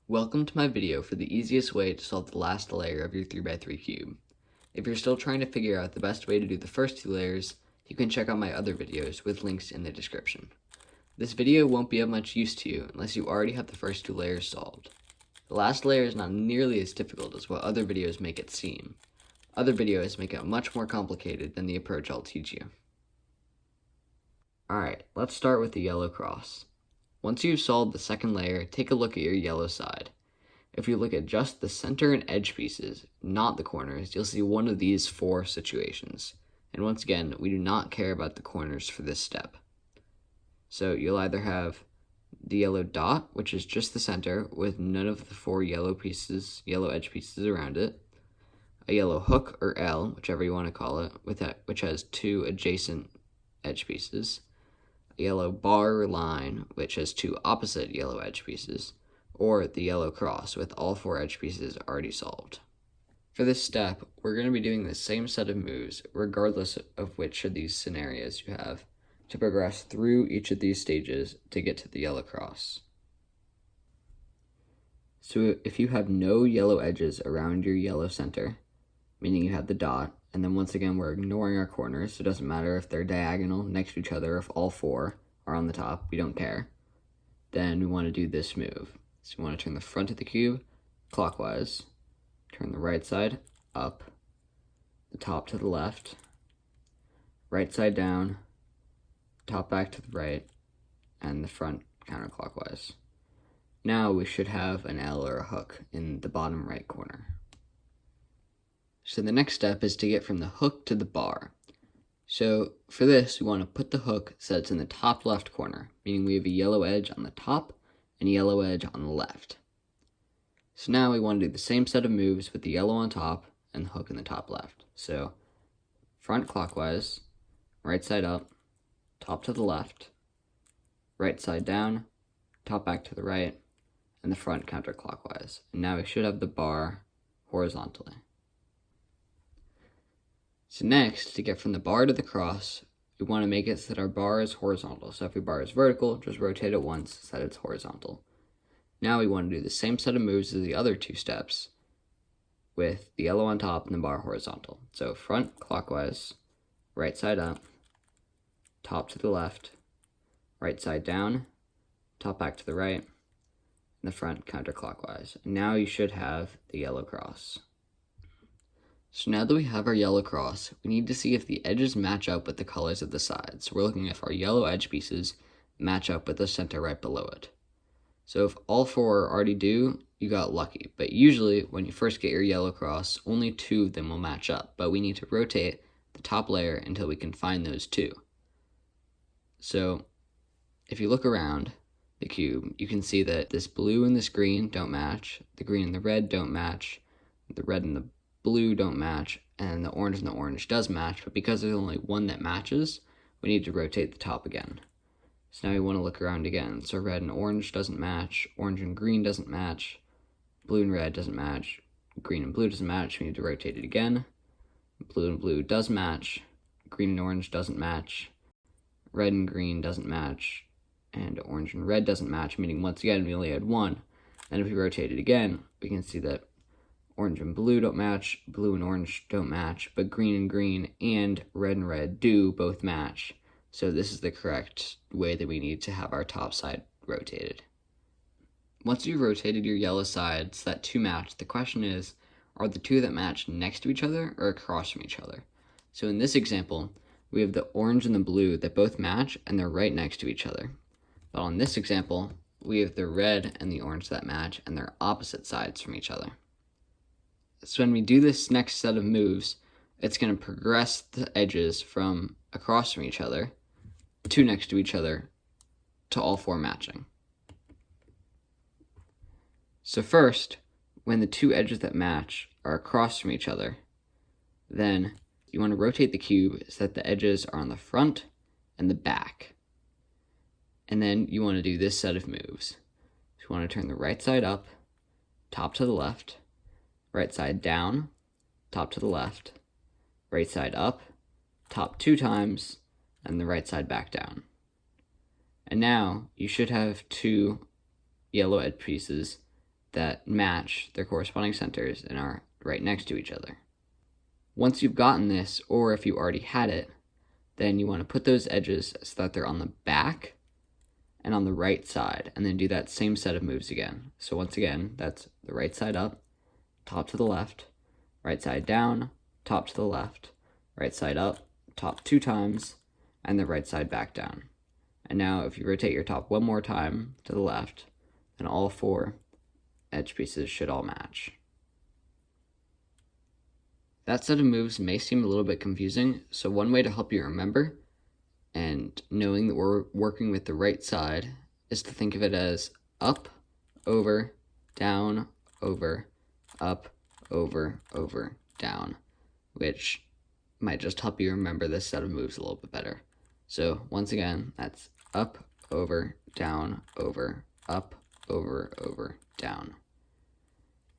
Welcome to my video for the easiest way to solve the last layer of your 3x3 cube. If you're still trying to figure out the best way to do the first two layers, you can check out my other videos with links in the description. This video won't be of much use to you unless you already have the first two layers solved. The last layer is not nearly as difficult as what other videos make it seem. Other videos make it much more complicated than the approach I'll teach you. Alright, let's start with the yellow cross. Once you've solved the second layer, take a look at your yellow side. If you look at just the center and edge pieces, not the corners, you'll see one of these four situations. And once again, we do not care about the corners for this step. So you'll either have the yellow dot, which is just the center with none of the four yellow edge pieces around it, a yellow hook or L, whichever you want to call it, which has two adjacent edge pieces, a yellow bar or line, which has two opposite yellow edge pieces, or the yellow cross with all four edge pieces already solved. For this step, we're going to be doing the same set of moves regardless of which of these scenarios you have to progress through each of these stages to get to the yellow cross. So if you have no yellow edges around your yellow center, meaning you have the dot, and then once again we're ignoring our corners, so it doesn't matter if they're diagonal next to each other, if all four are on the top, we don't care, then we want to do this move. So you want to turn the front of the cube clockwise, turn the right side up, the top to the left, right side down, top back to the right, and the front counterclockwise. Now we should have an L or a hook in the bottom right corner. So the next step is to get from the hook to the bar. So for this, we want to put the hook so it's in the top left corner, meaning we have a yellow edge on the top and a yellow edge on the left. So now we want to do the same set of moves with the yellow on top and the hook in the top left. So front clockwise, right side up, top to the left, right side down, top back to the right, and the front counterclockwise. And now we should have the bar horizontally. So next, to get from the bar to the cross, we want to make it so that our bar is horizontal. So if your bar is vertical, just rotate it once so that it's horizontal. Now we want to do the same set of moves as the other two steps with the yellow on top and the bar horizontal. So front clockwise, right side up, top to the left, right side down, top back to the right, and the front counterclockwise. And now you should have the yellow cross. So now that we have our yellow cross, we need to see if the edges match up with the colors of the sides. So we're looking if our yellow edge pieces match up with the center right below it. So if all four already do, you got lucky. But usually when you first get your yellow cross, only two of them will match up. But we need to rotate the top layer until we can find those two. So if you look around the cube, you can see that this blue and this green don't match, the green and the red don't match, the red and the blue don't match, and the orange does match, but because there's only one that matches, we need to rotate the top again. So now we want to look around again. So red and orange doesn't match, orange and green doesn't match, blue and red doesn't match, green and blue doesn't match, we need to rotate it again. Blue and blue does match, green and orange doesn't match, red and green doesn't match, and orange and red doesn't match, meaning once again we only had one. And if we rotate it again, we can see that orange and blue don't match, blue and orange don't match, but green and red do both match. So this is the correct way that we need to have our top side rotated. Once you've rotated your yellow sides that two match, the question is, are the two that match next to each other or across from each other? So in this example, we have the orange and the blue that both match and they're right next to each other. But on this example, we have the red and the orange that match and they're opposite sides from each other. So when we do this next set of moves, it's going to progress the edges from across from each other to next to each other to all four matching. So first, when the two edges that match are across from each other, then you want to rotate the cube so that the edges are on the front and the back. And then you want to do this set of moves. So you want to turn the right side up, top to the left, right side down, top to the left, right side up, top two times, and the right side back down. And now you should have two yellow edge pieces that match their corresponding centers and are right next to each other. Once you've gotten this, or if you already had it, then you want to put those edges so that they're on the back and on the right side, and then do that same set of moves again. So once again, that's the right side up, top to the left, right side down, top to the left, right side up, top 2 times, and the right side back down. And now if you rotate your top one more time to the left, then all 4 edge pieces should all match. That set of moves may seem a little bit confusing, so one way to help you remember and knowing that we're working with the right side is to think of it as up, over, down, over, up, over, over, down, which might just help you remember this set of moves a little bit better. So once again, that's up, over, down, over, up, over, over, down.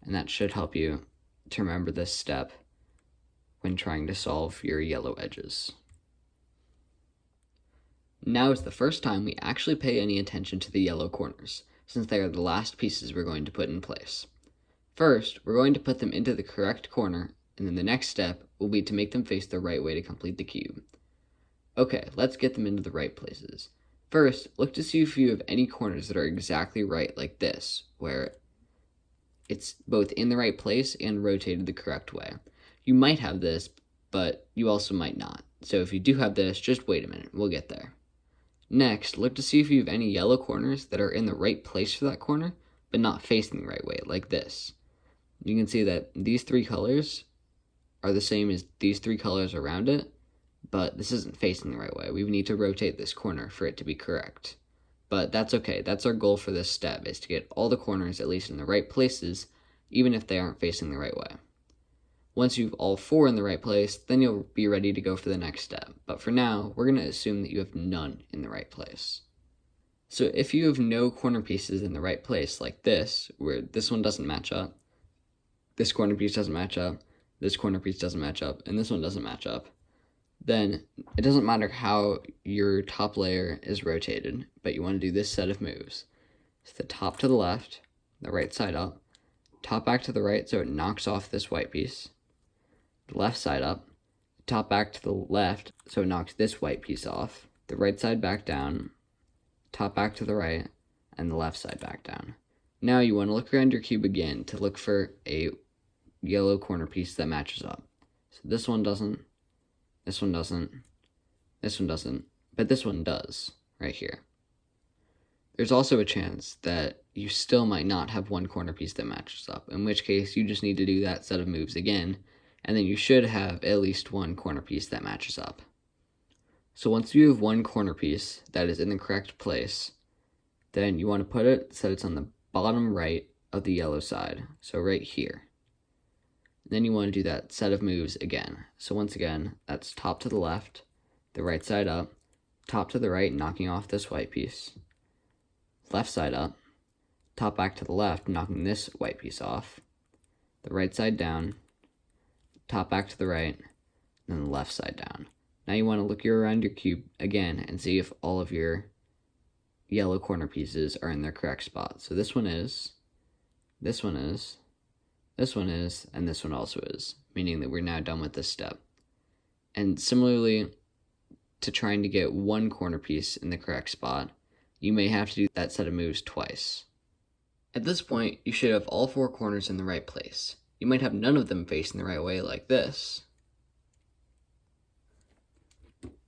And that should help you to remember this step when trying to solve your yellow edges. Now is the first time we actually pay any attention to the yellow corners, since they are the last pieces we're going to put in place. First, we're going to put them into the correct corner, and then the next step will be to make them face the right way to complete the cube. Okay, let's get them into the right places. First, look to see if you have any corners that are exactly right, like this, where it's both in the right place and rotated the correct way. You might have this, but you also might not. So if you do have this, just wait a minute, we'll get there. Next, look to see if you have any yellow corners that are in the right place for that corner, but not facing the right way, like this. You can see that these 3 colors are the same as these 3 colors around it, but this isn't facing the right way. We need to rotate this corner for it to be correct. But that's okay, that's our goal for this step, is to get all the corners at least in the right places, even if they aren't facing the right way. Once you've all 4 in the right place, then you'll be ready to go for the next step. But for now, we're going to assume that you have none in the right place. So if you have no corner pieces in the right place, like this, where this one doesn't match up, this corner piece doesn't match up, this corner piece doesn't match up, and this one doesn't match up, then it doesn't matter how your top layer is rotated, but you want to do this set of moves. So the top to the left, the right side up, top back to the right so it knocks off this white piece, the left side up, top back to the left so it knocks this white piece off, the right side back down, top back to the right, and the left side back down. Now you want to look around your cube again to look for a yellow corner piece that matches up. So this one doesn't, this one doesn't, this one doesn't, but this one does, right here. There's also a chance that you still might not have one corner piece that matches up, in which case you just need to do that set of moves again, and then you should have at least one corner piece that matches up. So once you have one corner piece that is in the correct place, then you want to put it so it's on the bottom right of the yellow side, so right here. Then you want to do that set of moves again. So once again, that's top to the left, the right side up, top to the right, knocking off this white piece, left side up, top back to the left, knocking this white piece off, the right side down, top back to the right, and then the left side down. Now you want to look around your cube again and see if all of your yellow corner pieces are in their correct spot. So this one is, this one is, this one is, and this one also is, meaning that we're now done with this step. And similarly to trying to get one corner piece in the correct spot, you may have to do that set of moves twice. At this point, you should have all 4 corners in the right place. You might have none of them facing the right way like this,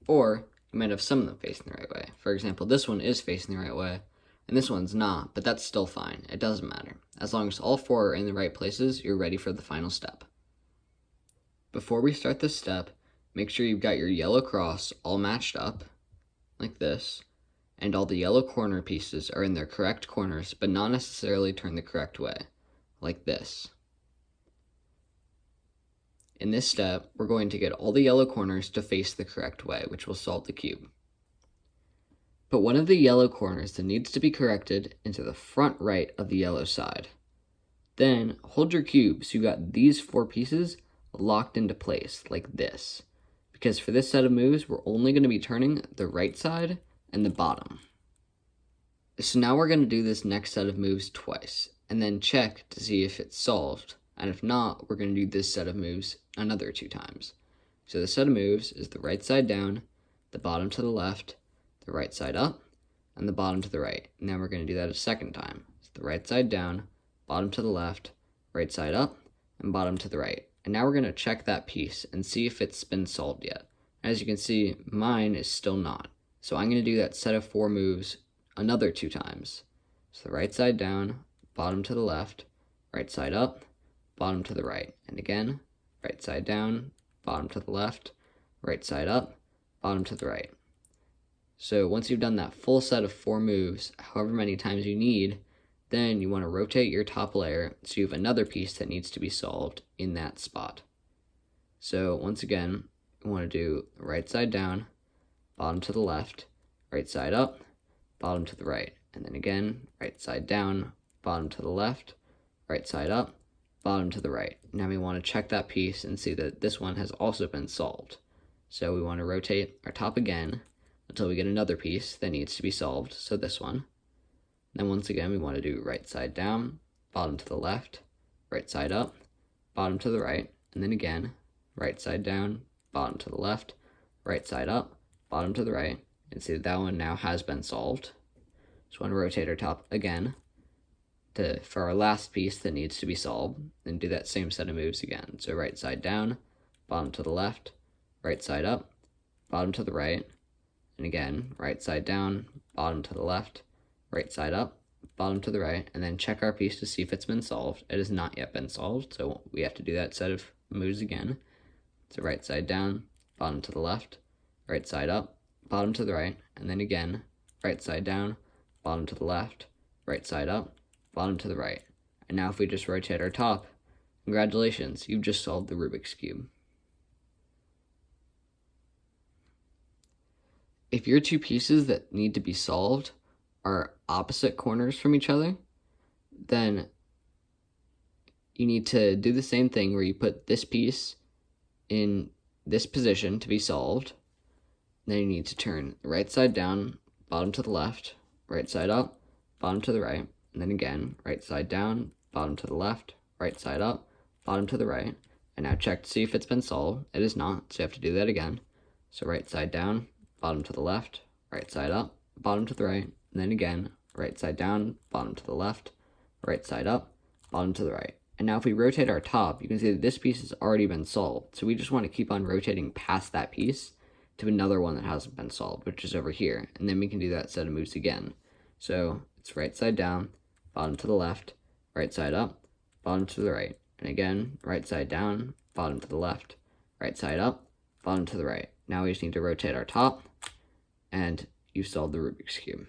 or you might have some of them facing the right way. For example, this one is facing the right way, and this one's not, but that's still fine. It doesn't matter. As long as all 4 are in the right places, you're ready for the final step. Before we start this step, make sure you've got your yellow cross all matched up, like this, and all the yellow corner pieces are in their correct corners, but not necessarily turned the correct way, like this. In this step, we're going to get all the yellow corners to face the correct way, which will solve the cube. Put one of the yellow corners that needs to be corrected into the front right of the yellow side. Then hold your cube so you got these 4 pieces locked into place, like this. Because for this set of moves, we're only going to be turning the right side and the bottom. So now we're going to do this next set of moves twice. and then check to see if it's solved. And if not, we're going to do this set of moves another 2 times. So the set of moves is the right side down, the bottom to the left, the right side up, and the bottom to the right. And then we're going to do that a second time. So the right side down, bottom to the left, right side up, and bottom to the right. And now we're going to check that piece and see if it's been solved yet. As you can see, mine is still not. So I'm going to do that set of 4 moves another 2 times. So the right side down, bottom to the left, right side up, bottom to the right. And again, right side down, bottom to the left, right side up, bottom to the right. So once you've done that full set of 4 moves, however many times you need, then you want to rotate your top layer so you have another piece that needs to be solved in that spot. So once again, you want to do right side down, bottom to the left, right side up, bottom to the right. And then again, right side down, bottom to the left, right side up, bottom to the right. Now we want to check that piece and see that this one has also been solved. So we want to rotate our top again until we get another piece that needs to be solved, so this one. Then once again, we want to do right side down, bottom to the left, right side up, bottom to the right, and then again, right side down, bottom to the left, right side up, bottom to the right, and see that one now has been solved. So we want to rotate our top again for our last piece that needs to be solved, and do that same set of moves again. So right side down, bottom to the left, right side up, bottom to the right, and again, right side down, bottom to the left, right side up, bottom to the right, and then check our piece to see if it's been solved. It has not yet been solved, so we have to do that set of moves again. So right side down, bottom to the left, right side up, bottom to the right, and then again, right side down, bottom to the left, right side up, bottom to the right. And now if we just rotate our top, congratulations, you've just solved the Rubik's Cube. If your 2 pieces that need to be solved are opposite corners from each other, then you need to do the same thing where you put this piece in this position to be solved. Then you need to turn right side down, bottom to the left, right side up, bottom to the right, and then again, right side down, bottom to the left, right side up, bottom to the right. And now check to see if it's been solved. It is not, so you have to do that again. So right side down, bottom to the left, right side up, bottom to the right, and then again, right side down, bottom to the left, right side up, bottom to the right. And now if we rotate our top, you can see that this piece has already been solved. So we just want to keep on rotating past that piece to another one that hasn't been solved, which is over here. And then we can do that set of moves again. So it's right side down, bottom to the left, right side up, bottom to the right. And again, right side down, bottom to the left, right side up, bottom to the right. Now we just need to rotate our top, and you solved the Rubik's Cube.